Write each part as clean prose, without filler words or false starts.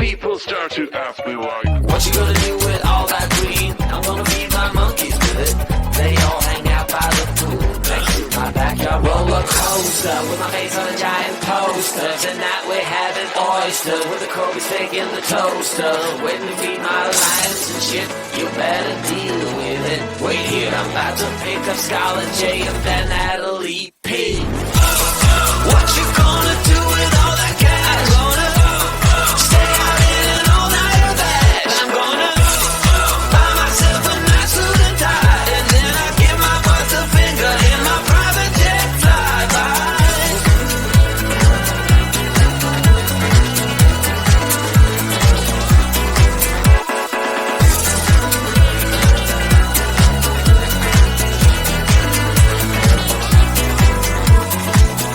people start to ask me why. What you gonna do with all that green? I'm gonna feed my monkeys with it. They all hang out by the pool next to my backyard roller coaster with my face on a giant poster. Tonight we're having oysters with the Kobe steak in the toaster. Waiting to feed my lions and shit. You better deal with it. Wait here, I'm about to pick up Scarlett J and then Natalie P. What you gonna do with all that cash? Gonna stay out in an all-nighter bag. I'm gonna buy myself a nice suit and tie, and then I give my boss a finger in my private jet flyby.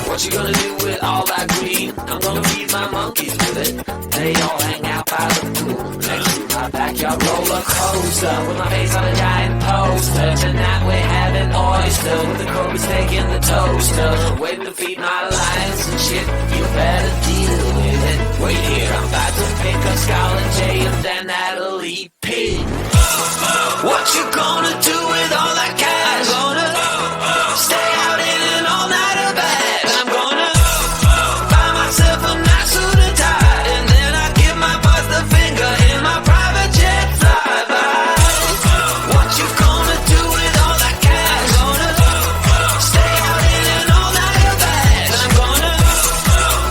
What you gonna do with all that green? I'm gonna feed my monkeys with it. They all hang out by the pool next to my backyard roller coaster with my face on a giant poster. Tonight we're having oyster with the Kobe steak in the toaster. Waiting to feed my lions and shit. You better deal with it. Wait here, I'm about to pick up Scarlett J and then Natalie P. What you gonna do with all that cash? Gonna stay out in an all-nighter bag. I'm gonna buy myself a nice suit and tie, and then I give my boss the finger in my private jet flyby. What you gonna do with all that cash? Gonna stay out in an all-nighter bag. I'm gonna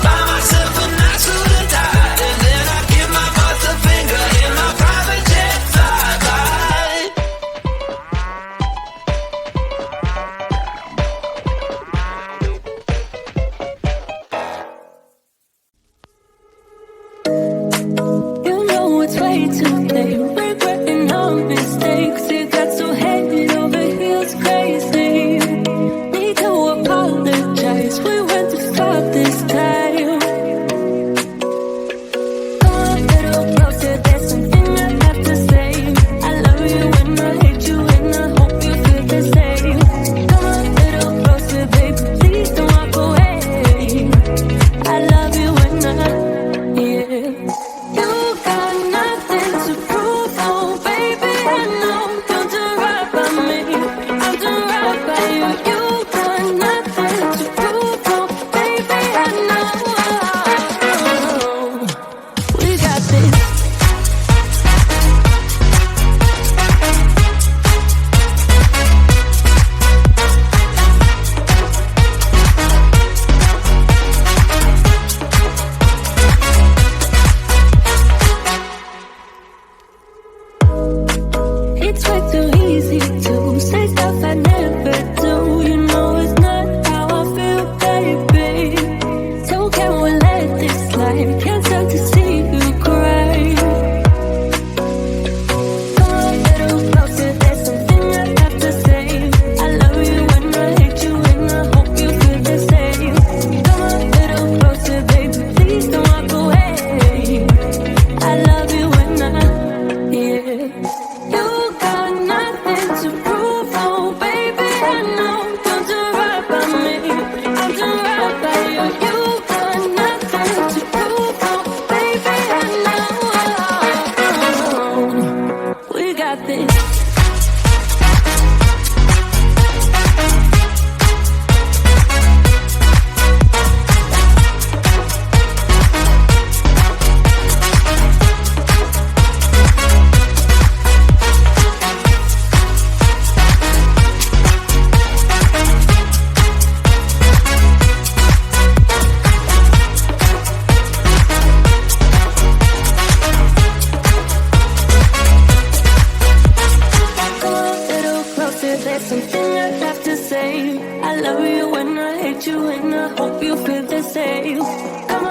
buy myself a nice suit and tie, and then I give my boss the finger in my private jet flyby. You know it's way too late, regretting our mistakes. It got so head over heels crazy. Need to apologize, we went too far this time. Come a little closer, there's something I have to say. I love you and I hate you and I hope you feel the same. Come a little closer, baby, please don't walk away. I love you and yeah. You got nothing to prove, oh baby, I know. Don't do right by me, I'll do right by you. You got nothing to prove, oh baby, I know. We got this. It's way too easy to say stuff I never do. You know it's not how I feel, baby. So can we let this slide? Can't stand to see you cry. Come a little closer, there's something I have to say. I love you and I hate you and I hope you feel the same. Come a little closer, baby, please don't walk away. I love you and yeah. You got nothing to prove, oh baby, I know. Don't do right by me, I'll do right by you. You got nothing to prove, oh baby, I know. We got this. Come a little closer, there's something I have to say. I love you and I hate you and I hope you feel the same. Come